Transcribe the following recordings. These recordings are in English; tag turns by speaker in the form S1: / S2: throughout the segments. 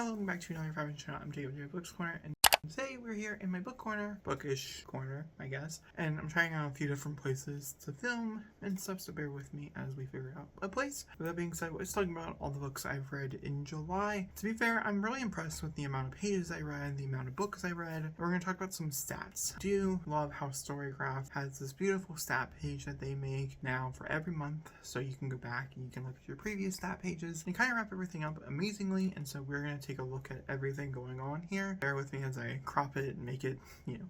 S1: welcome back to another Private channel. I'm Jacob, your Books Corner, and today we're here in my book corner, bookish corner, I guess, and I'm trying out a few different places to film and stuff, so bear with me as we figure out a place. With that being said, let's talk about all the books I've read in July. To be fair, I'm really impressed with the amount of pages I read, the amount of books I read. We're going to talk about some stats. I do love how Storygraph has this beautiful stat page that they make now for every month, so you can go back and you can look at your previous stat pages and kind of wrap everything up amazingly. And so we're going to take a look at everything going on here. Bear with me as I crop it and make it,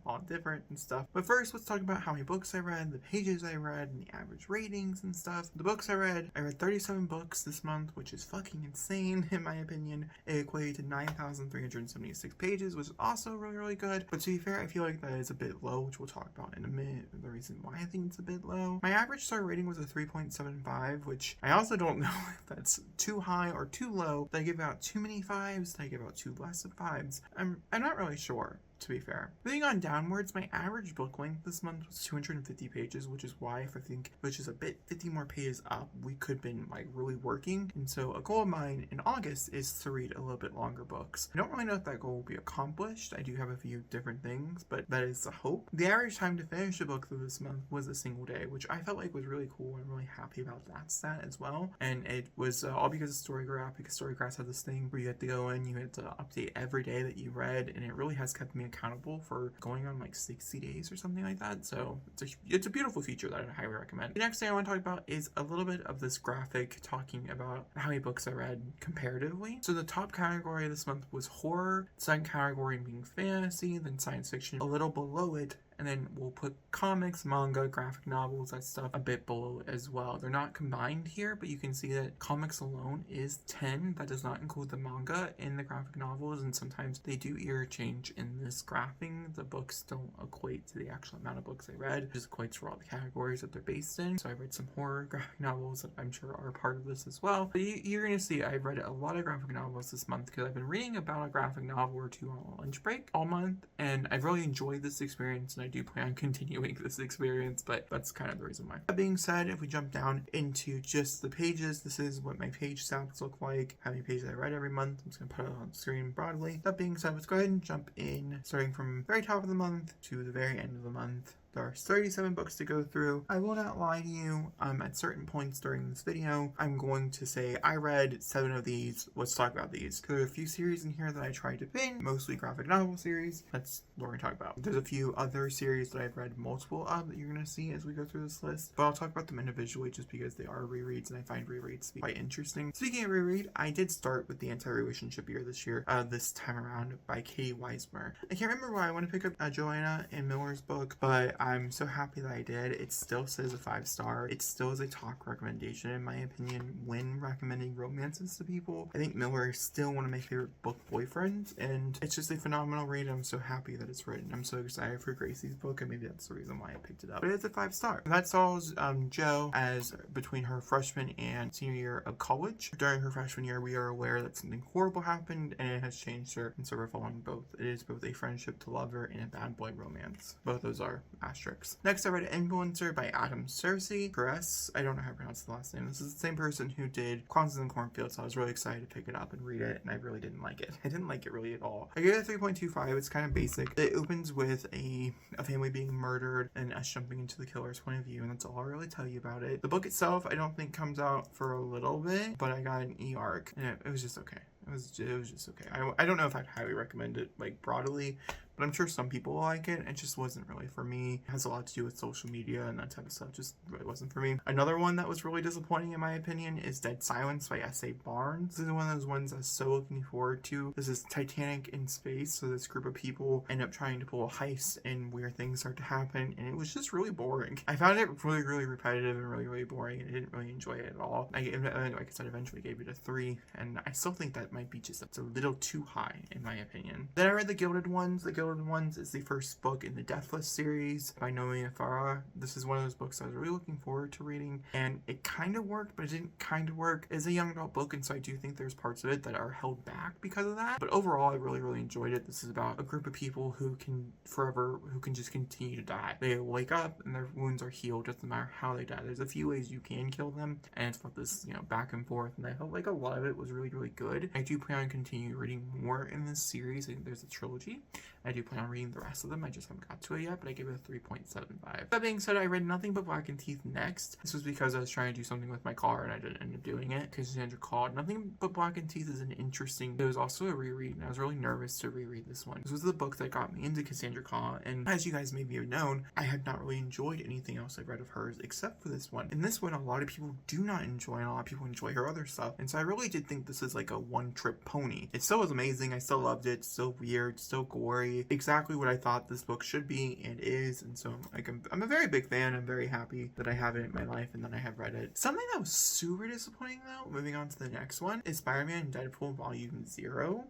S1: all different and stuff. But first, let's talk about how many books I read, the pages I read, and the average ratings and stuff. The books I read 37 books this month, which is fucking insane in my opinion. It equated to 9,376 pages, which is also really, really good. But to be fair, I feel like that is a bit low, which we'll talk about in a minute, the reason why I think it's a bit low. My average star rating was a 3.75, which I also don't know if that's too high or too low. Did I give out too many fives? Did I give out too less of fives? I'm not really sure, to be fair. Moving on downwards, my average book length this month was 250 pages, which is why if I think, which is a bit 50 more pages up, we could have been really working. And so a goal of mine in August is to read a little bit longer books. I don't really know if that goal will be accomplished. I do have a few different things, but that is the hope. The average time to finish a book through this month was a single day, which I felt like was really cool. I'm really happy about that stat as well. And it was all because of Storygraph, because Storygraph had this thing where you had to go in, you had to update every day that you read, and it really has kept me accountable for going on 60 days or something like that. So it's a beautiful feature that I highly recommend. The next thing I want to talk about is a little bit of this graphic talking about how many books I read comparatively. So the top category this month was horror, second category being fantasy, then science fiction. A little below it, and then we'll put comics, manga, graphic novels, that stuff a bit below as well. They're not combined here, but you can see that comics alone is 10. That does not include the manga and the graphic novels, and sometimes they do interchange in this graphing. The books don't equate to the actual amount of books I read. It just equates for all the categories that they're based in. So I read some horror graphic novels that I'm sure are part of this as well. But you're going to see I've read a lot of graphic novels this month because I've been reading about a graphic novel or two on a lunch break all month, and I've really enjoyed this experience, and I do plan on continuing this experience, but that's kind of the reason why. That being said, if we jump down into just the pages, this is what my page stats look like, how many pages I read every month. I'm just going to put it on the screen broadly. That being said, let's go ahead and jump in, starting from the very top of the month to the very end of the month. There are 37 books to go through. I will not lie to you, at certain points during this video, I'm going to say I read 7 of these. Let's talk about these. There are a few series in here that I tried to pin, mostly graphic novel series. That's what we're going to talk about. There's a few other series that I've read multiple of that you're going to see as we go through this list, but I'll talk about them individually just because they are rereads and I find rereads to be quite interesting. Speaking of reread, I did start with The Anti-Relationship Year this year, this time around by Katie Weismer. I can't remember why I want to pick up Joanna and Miller's book, but I'm so happy that I did. It still says a 5-star. It still is a top recommendation in my opinion when recommending romances to people. I think Miller is still one of my favorite book boyfriends, and it's just a phenomenal read. I'm so happy that it's written. I'm so excited for Gracie's book, and maybe that's the reason why I picked it up. But it's a 5-star. That stars Jo as between her freshman and senior year of college. During her freshman year, we are aware that something horrible happened, and it has changed her, and so we're following both. It is both a friendship to lover and a bad boy romance. Both those are asterisks. Next, I read Influencer by Adam Cersei. Caress. I don't know how to pronounce the last name. This is the same person who did Clowns in the Cornfield, so I was really excited to pick it up and read it, and I really didn't like it. I didn't like it really at all. I gave it a 3.25. It's kind of basic. It opens with a family being murdered and us jumping into the killer's point of view, and that's all I'll really tell you about it. The book itself, I don't think comes out for a little bit, but I got an e-arc, and it was just okay. It was just okay. I don't know if I'd highly recommend it broadly, but I'm sure some people like it. It just wasn't really for me. It has a lot to do with social media and that type of stuff. Just really wasn't for me. Another one that was really disappointing in my opinion is Dead Silence by S.A. Barnes. This is one of those ones I was so looking forward to. This is Titanic in space, so this group of people end up trying to pull a heist and weird things start to happen, and it was just really boring. I found it really, really repetitive and really, really boring, and I didn't really enjoy it at all. Like I said, eventually gave it a 3, and I still think that might be just a little too high in my opinion. Then I read The Gilded Ones. The Gilded Shadowed Ones is the first book in the Deathless series by Nanowrimo. This is one of those books I was really looking forward to reading, and it kind of worked, but it didn't kind of work. It's a young adult book, and so I do think there's parts of it that are held back because of that. But overall, I really, really enjoyed it. This is about a group of people who can just continue to die. They wake up and their wounds are healed, doesn't matter how they die. There's a few ways you can kill them, and it's about this, back and forth, and I felt like a lot of it was really, really good. I do plan on continuing reading more in this series. I think there's a trilogy. I do plan on reading the rest of them. I just haven't got to it yet, but I gave it a 3.75. That being said, I read Nothing But Black and Teeth next. This was because I was trying to do something with my car and I didn't end up doing it because Cassandra called. Nothing But Black and Teeth is an interesting, it was also a reread, and I was really nervous to reread this one. This was the book that got me into Cassandra Claw, and as you guys maybe have known, I have not really enjoyed anything else I've read of hers except for this one. And this one, a lot of people do not enjoy, and a lot of people enjoy her other stuff. And so I really did think this is like a one-trick pony. It still was amazing. I still loved it. It's still weird, still gory. Exactly what I thought this book should be and is. And so I'm a very big fan. I'm very happy that I have it in my life and that I have read it. Something that was super disappointing though, moving on to the next one, is Spider-Man and Deadpool Volume 0.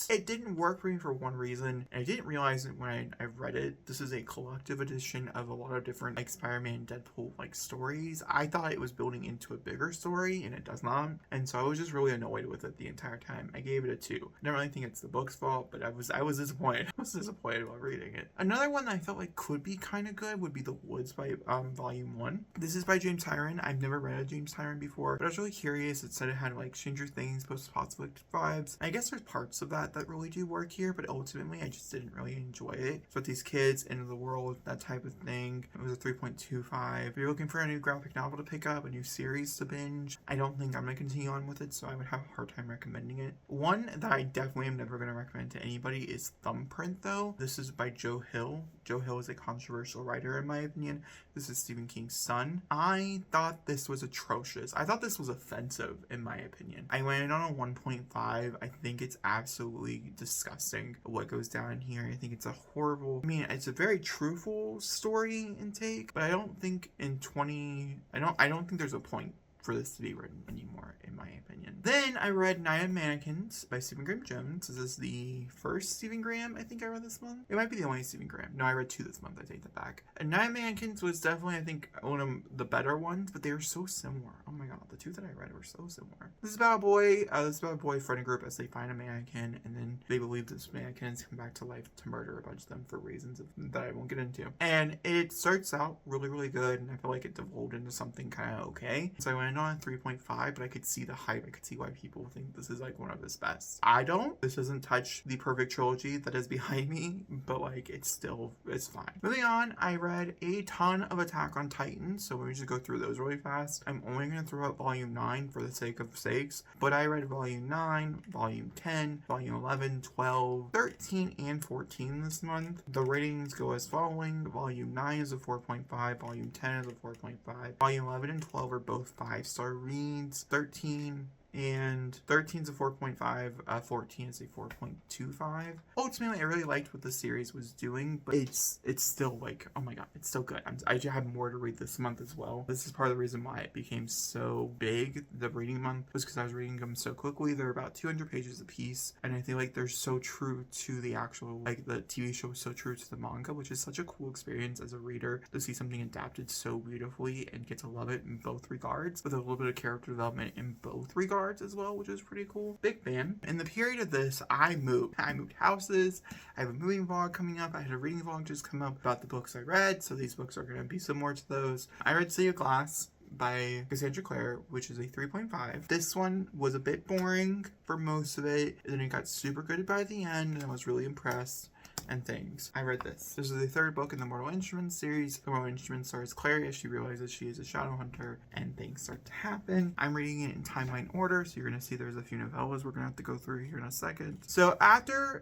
S1: It didn't work for me for one reason, and I didn't realize it when I read it. This is a collective edition of a lot of different Spider-Man and Deadpool stories. I thought it was building into a bigger story, and it does not. And so I was just really annoyed with it the entire time. I gave it a 2. I don't really think it's the book's fault, but I was disappointed. I was disappointed while reading it. Another one that I felt like could be kind of good would be The Woods by Volume 1. This is by James Tyrion. I've never read a James Tyrion before, but I was really curious. It said it had Stranger Things, post-apocalyptic vibes. I guess there's parts of that really do work here, but ultimately I just didn't really enjoy it. So with these kids, end of the world, that type of thing. It was a 3.25. If you're looking for a new graphic novel to pick up, a new series to binge, I don't think I'm going to continue on with it, so I would have a hard time recommending it. One that I definitely am never going to recommend to anybody is Thumbprint, though. This is by Joe Hill. Joe Hill is a controversial writer, in my opinion. This is Stephen King's son. I thought this was atrocious. I thought this was offensive, in my opinion. I landed on a 1.5. I think it's absolutely disgusting what goes down here. I think it's a horrible, it's a very truthful story and take, but I don't think I don't think there's a point for this to be written anymore, in my opinion. Then I read Night of Mannequins by Stephen Graham Jones. This is the first Stephen Graham I think I read this month. It might be the only Stephen Graham. No, I read 2 this month. I take that back. And Night of Mannequins was definitely, I think, one of the better ones, but they were so similar. Oh my god, the 2 that I read were so similar. This is about a boy friend group as they find a mannequin, and then they believe this mannequin has come back to life to murder a bunch of them for reasons that I won't get into. And it starts out really, really good, and I feel like it devolved into something kind of okay. So I went on 3.5, but I could see the hype. I could see why people think this is one of his best. I don't. This doesn't touch the perfect trilogy that is behind me, but it's fine. Moving on, I read a ton of Attack on Titan, so let me just go through those really fast. I'm only going to throw out Volume 9 for the sake of sakes, but I read Volume 9, Volume 10, Volume 11, 12, 13, and 14 this month. The ratings go as following. Volume 9 is a 4.5, Volume 10 is a 4.5, Volume 11 and 12 are both 5-star reads. 13 and 13 is a 4.5, 14 is a 4.25. Ultimately, I really liked what the series was doing, but it's still oh my god, it's so good. I have more to read this month as well. This is part of the reason why it became so big, the reading month, was because I was reading them so quickly. They're about 200 pages a piece, and I feel like they're so true to the actual, the TV show is so true to the manga, which is such a cool experience as a reader to see something adapted so beautifully and get to love it in both regards, with a little bit of character development in both regards as well, which is pretty cool. Big fan. In the period of this, I moved houses. I have a moving vlog coming up. I had a reading vlog just come up about the books I read, so these books are going to be similar to those. I read City of Glass by Cassandra Clare, which is a 3.5. This one was a bit boring for most of it, and then it got super good by the end, and I was really impressed. And things. I read this. This is the 3rd book in the Mortal Instruments series. The Mortal Instruments stars Claire as she realizes she is a shadow hunter, and things start to happen. I'm reading it in timeline order, so you're going to see there's a few novellas we're going to have to go through here in a second. So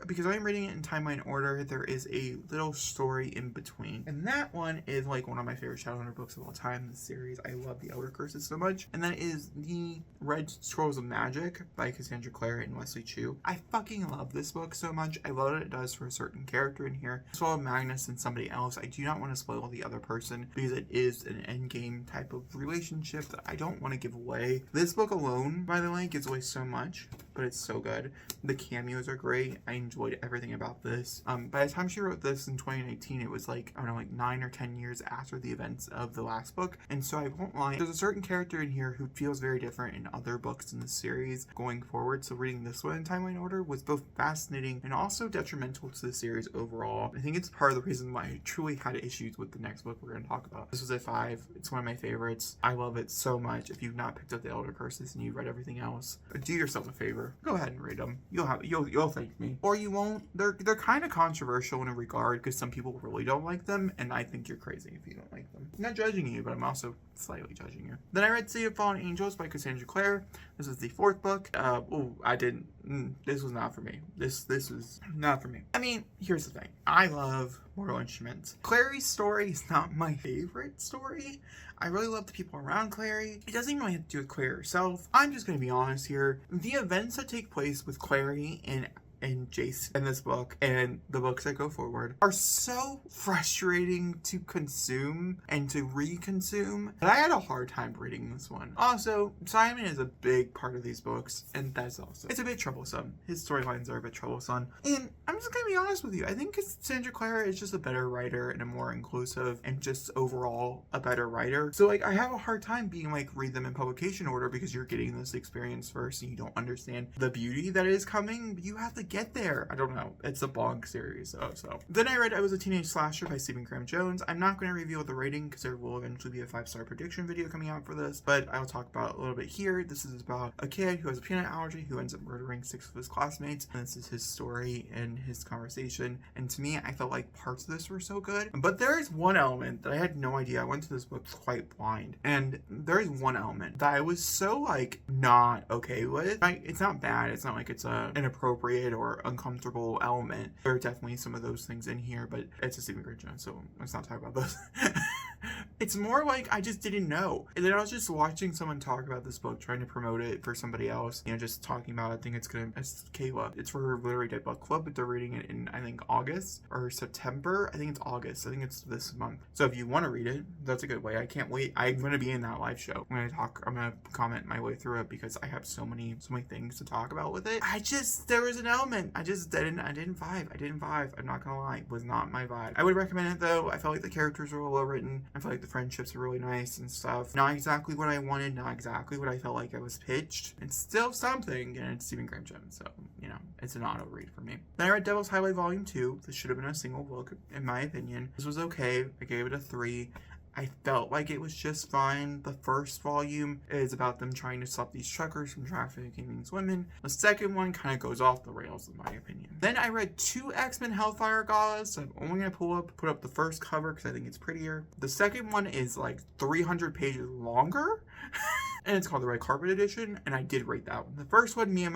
S1: because I'm reading it in timeline order, there is a little story in between. And that one is one of my favorite shadow hunter books of all time in the series. I love the Elder Curses so much. And that is the Red Scrolls of Magic by Cassandra Clare and Wesley Chu. I fucking love this book so much. I love what it does for a certain character in here, as well as Magnus and somebody else. I do not want to spoil the other person because it is an endgame type of relationship that I don't want to give away. This book alone, by the way, gives away so much. but it's so good. The cameos are great. I enjoyed everything about this. By the time she wrote this in 2019, it was like, I don't know, like 9 or 10 years after the events of the last book. And so I won't lie, there's a certain character in here who feels very different in other books in the series going forward. So reading this one in timeline order was both fascinating and also detrimental to the series overall. I think it's part of the reason why I truly had issues with the next book we're going to talk about. This was a 5. It's one of my favorites. I love it so much. If you've not picked up the Elder Curses and you've read everything else, do yourself a favor. Go ahead and read them. You'll thank me. Or you won't. They're kind of controversial in a regard because some people really don't like them, and I think you're crazy if you don't like them. I'm not judging you, but I'm also slightly judging you. Then I read City of Fallen Angels by Cassandra Clare. This is the 4th book. This was not for me. This was not for me. I mean, here's the thing. I love Mortal Instruments. Clary's story is not my favorite story. I really love the people around Clary. It doesn't even really have to do with Clary herself. I'm just going to be honest here. The events that take place with Clary and Jace in this book and the books that go forward are so frustrating to consume and to reconsume that I had a hard time reading this one. Also, Simon is a big part of these books, and it's a bit troublesome. His storylines are a bit troublesome. And I'm just gonna be honest with you, I think Cassandra Clare is just a better writer and a more inclusive and just overall a better writer. So like, I have a hard time being like, read them in publication order because you're getting this experience first and you don't understand the beauty that is coming. You have to get there. I don't know. It's a blog series. So. Then I read I Was a Teenage Slasher by Stephen Graham Jones. I'm not going to reveal the rating because there will eventually be a 5-star prediction video coming out for this, but I'll talk about it a little bit here. This is about a kid who has a peanut allergy who ends up murdering 6 of his classmates, and this is his story and his conversation. And to me, I felt like parts of this were so good, but there is one element that I had no idea. I went to this book quite blind, and there is one element that I was so like not okay with. It's not bad. It's not like it's inappropriate or uncomfortable element. There are definitely some of those things in here, but it's a Stephen Graham Jones, so let's not talk about those. It's more like I just didn't know. And then I was just watching someone talk about this book, trying to promote it for somebody else, just talking about it. I think it's Kayla. It's for her Literary Dead Book Club, but they're reading it in, I think, August or September. I think it's August. I think it's this month. So if you want to read it, that's a good way. I can't wait. I'm going to be in that live show. I'm going to comment my way through it because I have so many things to talk about with it. There was an element. I didn't vibe. I'm not going to lie. It was not my vibe. I would recommend it though. I felt like the characters were well written. I felt like the friendships are really nice and stuff. Not exactly what I wanted, not exactly what I felt like I was pitched. It's still something, and it's Stephen Graham Jones, so, it's an auto read for me. Then I read Devil's Highway Volume 2. This should have been a single book, in my opinion. This was okay. I gave it a 3. I felt like it was just fine. The first volume is about them trying to stop these truckers from trafficking these women. The second one kind of goes off the rails, in my opinion. Then I read 2 X-Men Hellfire Galas. So I'm only going to put up the first cover because I think it's prettier. The second one is like 300 pages longer. And it's called the Red Carpet Edition, and I did rate that one. The first one, me and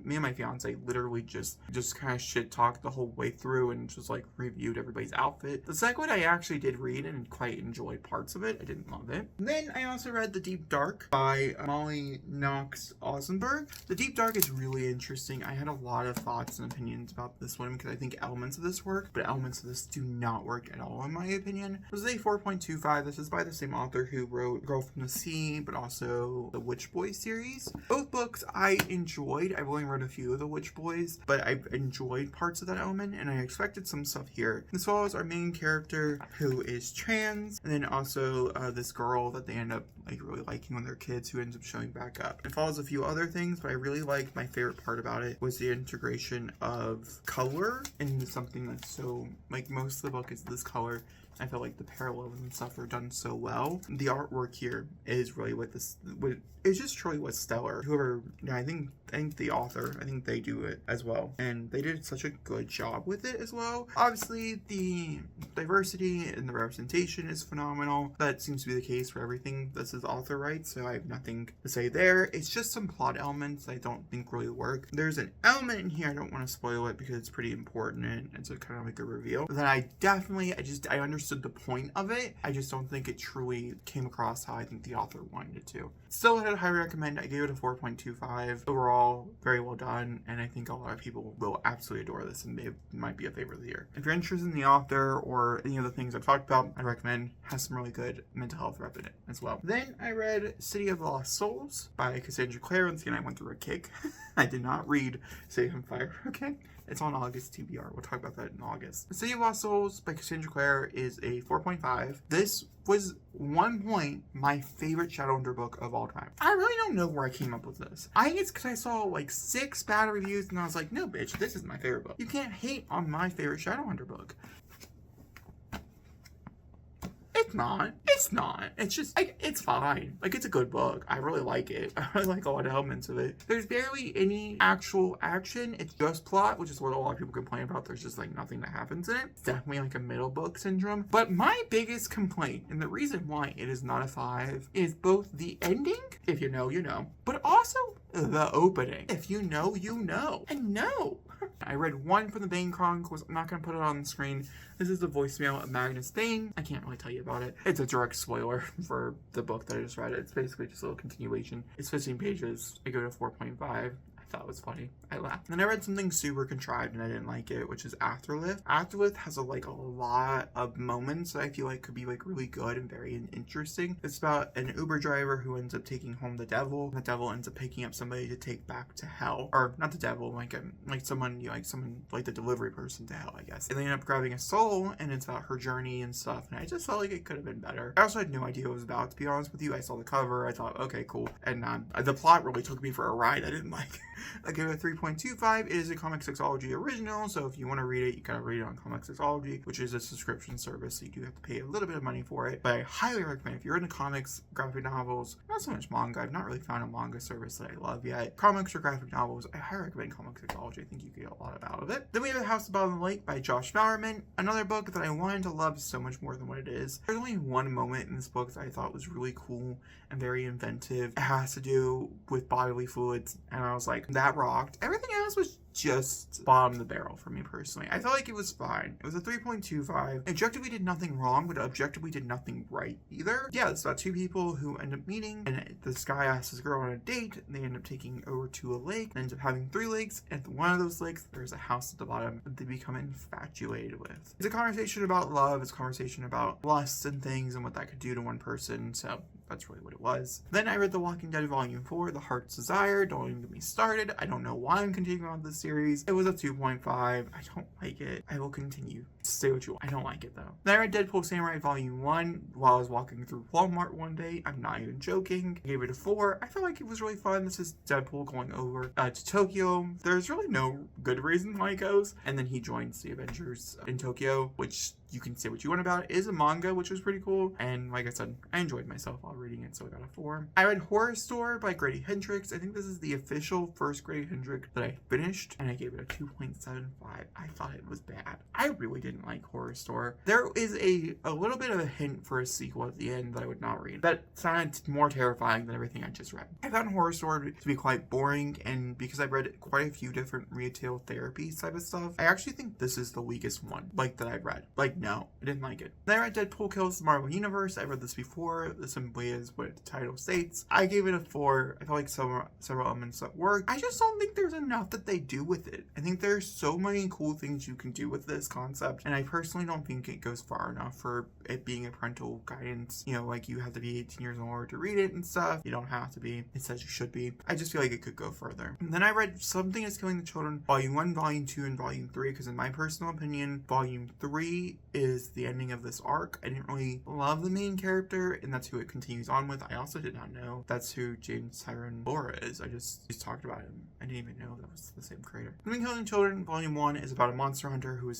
S1: my fiance literally just kind of shit talked the whole way through and just like reviewed everybody's outfit. The second one I actually did read and quite enjoyed parts of it. I didn't love it. And then I also read The Deep Dark by Molly Knox Ozenberg. The Deep Dark is really interesting. I had a lot of thoughts and opinions about this one because I think elements of this work, but elements of this do not work at all in my opinion. This is a 4.25. This is by the same author who wrote Girl from the Sea, but also the Witch Boys series. Both books I enjoyed. I've only read a few of the Witch Boys, but I've enjoyed parts of that element, and I expected some stuff here. As well as our main character, who is trans, and then also this girl that they end up like really liking when they're kids, who ends up showing back up. It follows a few other things, but I really liked, my favorite part about it was the integration of color into something that's so, like, most of the book is this color. I felt like the parallels and stuff are done so well. The artwork here is really it's just truly what's stellar. I think the author, I think they do it as well. And they did such a good job with it as well. Obviously, the diversity and the representation is phenomenal. That seems to be the case for everything this is author writes, so I have nothing to say there. It's just some plot elements I don't think really work. There's an element in here, I don't want to spoil it because it's pretty important and it's kind of like a reveal. That I understand understood the point of it. I just don't think it truly came across how I think the author wanted it to. Still, I'd highly recommend. I gave it a 4.25. Overall, very well done, and I think a lot of people will absolutely adore this, and it might be a favorite of the year. If you're interested in the author or any of the things I've talked about, I'd recommend. Has some really good mental health rep in it as well. Then I read City of Lost Souls by Cassandra Clare. Once again, I went through a kick. I did not read City on Fire, okay? It's on August TBR. We'll talk about that in August. City of Lost Souls by Cassandra Clare is a 4.5. This was one point my favorite Shadowhunter book of all time. I really don't know where I came up with this. I think it's because I saw like 6 bad reviews and I was like, no bitch, this is my favorite book. You can't hate on my favorite Shadowhunter book. It's not. It's just, like, it's fine. Like, it's a good book. I really like it. I really like a lot of elements of it. There's barely any actual action. It's just plot, which is what a lot of people complain about. There's just, like, nothing that happens in it. It's definitely, like, a middle book syndrome. But my biggest complaint, and the reason why it is not a 5, is both the ending, if you know, you know, but also the opening. If you know, you know. And no. I read one from the Bane Chronicles. I'm not going to put it on the screen. This is the voicemail of Magnus Bane. I can't really tell you about it. It's a direct spoiler for the book that I just read. It's basically just a little continuation. It's 15 pages. I go to 4.5. Thought it was funny. I laughed. Then I read something super contrived and I didn't like it, which is Afterlift. Afterlift has a lot of moments that I feel like could be like really good and very interesting. It's about an Uber driver who ends up taking home the devil. And the devil ends up picking up somebody to take back to hell, or not the devil, like someone, you know, someone like the delivery person to hell, I guess. And they end up grabbing a soul, and it's about her journey and stuff. And I just felt like it could have been better. I also had no idea what it was about, to be honest with you. I saw the cover. I thought, okay, cool. And the plot really took me for a ride. I didn't like. I gave it a 3.25. It is a Comic Sexology original, so if you want to read it, you gotta read it on Comic Sexology, which is a subscription service, so you do have to pay a little bit of money for it. But I highly recommend, if you're into comics, graphic novels, not so much manga. I've not really found a manga service that I love yet. Comics or graphic novels, I highly recommend Comic Sexology. I think you get a lot out of it. Then we have The House at the Bottom of the Lake by Josh Bowerman, another book that I wanted to love so much more than what it is. There's only one moment in this book that I thought was really cool and very inventive. It has to do with bodily fluids, and I was like, that rocked. Everything else was just bottom of the barrel for me personally. I felt like it was fine. It was a 3.25. Objectively did nothing wrong, but objectively did nothing right either. Yeah, it's about 2 people who end up meeting, and this guy asks this girl on a date, and they end up taking over to a lake, and ends up having 3 lakes, and at one of those lakes, there's a house at the bottom that they become infatuated with. It's a conversation about love, it's a conversation about lust and things, and what that could do to one person, so that's really what it was. Then I read The Walking Dead Volume 4, The Heart's Desire. Don't even get me started. I don't know why I'm continuing on this series. It was a 2.5. I don't like it. I will continue. Say what you want. I don't like it though. Then I read Deadpool Samurai Volume 1 while I was walking through Walmart one day. I'm not even joking. I gave it a 4. I felt like it was really fun. This is Deadpool going over to Tokyo. There's really no good reason why he goes. And then he joins the Avengers in Tokyo, which you can say what you want about. It is a manga, which was pretty cool. And like I said, I enjoyed myself while reading it, so I got a 4. I read Horror Store by Grady Hendrix. I think this is the official first Grady Hendrix that I finished, and I gave it a 2.75. I thought it was bad. I really didn't like Horror Store. There is a little bit of a hint for a sequel at the end that I would not read. That sounded more terrifying than everything I just read. I found Horror Store to be quite boring, and because I've read quite a few different retail therapy type of stuff, I actually think this is the weakest one, like, that I've read. Like, no, I didn't like it. Then I read Deadpool Kills the Marvel Universe. I read this before. This simply is what the title states. I gave it a 4. I felt like several elements that work. I just don't think there's enough that they do with it. I think there's so many cool things you can do with this concept, and I personally don't think it goes far enough for it being a parental guidance. You know, like, you have to be 18 years old to read it and stuff. You don't have to be. It says you should be. I just feel like it could go further. And then I read Something Is Killing the Children, Volume 1, Volume 2, and Volume 3, because in my personal opinion, Volume 3 is the ending of this arc. I didn't really love the main character, and that's who it continues on with. I also did not know that's who James Tyron Laura is. I just talked about him. I didn't even know that was the same creator. Something Killing Children, Volume 1 is about a monster hunter who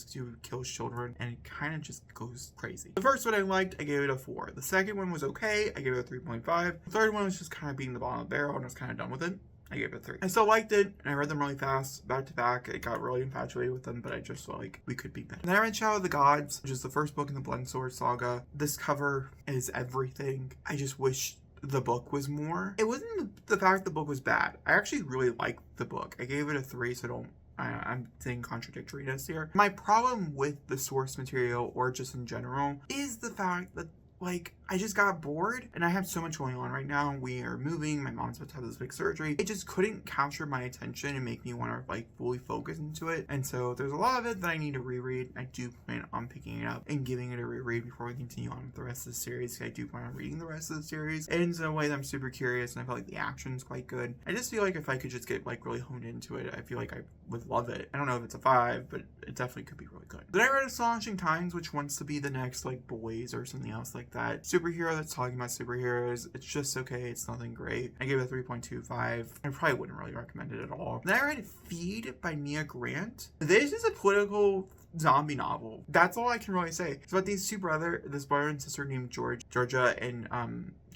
S1: kills children, and it kind of just goes crazy. The first one I liked, I gave it a 4. The second one was okay. I gave it a 3.5. The third one was just kind of being the bottom of the barrel, and I was kind of done with it. I gave it a 3. I still liked it, and I read them really fast, back to back. I got really infatuated with them, but I just felt like we could be better. And then I read Shadow of the Gods, which is the first book in the Blood Sword saga. This cover is everything. I just wish the book was more. It wasn't the fact the book was bad. I actually really liked the book. I gave it a 3, so don't I'm saying contradictoriness here. My problem with the source material, or just in general, is the fact that, like, I just got bored and I have so much going on right now. We are moving, my mom's about to have this big surgery. It just couldn't capture my attention and make me want to like fully focus into it. And so there's a lot of it that I need to reread. I do plan on picking it up and giving it a reread before we continue on with the rest of the series. I do plan on reading the rest of the series. And in some ways I'm super curious and I feel like the action's quite good. I just feel like if I could just get like really honed into it, I feel like I would love it. I don't know if it's a 5, but it definitely could be really good. Then I read Astonishing Times, which wants to be the next like Boys or something else like that. Superhero that's talking about superheroes. It's just okay. It's nothing great. I gave it a 3.25. I probably wouldn't really recommend it at all. Then I read Feed by Nia Grant. This is a political zombie novel. That's all I can really say. It's about these this brother and sister named Georgia and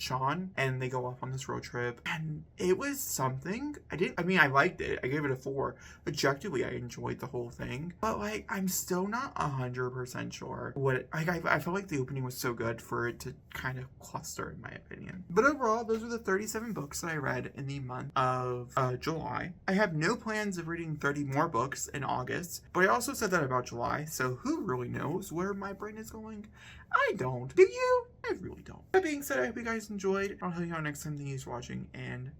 S1: Sean, and they go off on this road trip, and it was something. I liked it. I gave it a 4. Objectively, I enjoyed the whole thing, but like I'm still not 100% sure what I felt like the opening was so good for it to kind of cluster, in my opinion. But overall, those are the 37 books that I read in the month of July. I have no plans of reading 30 more books in August, but I also said that about July, so who really knows where my brain is going? I don't. Do you? I really don't. That being said, I hope you guys enjoyed. I'll tell you how next time. Thank you for watching, and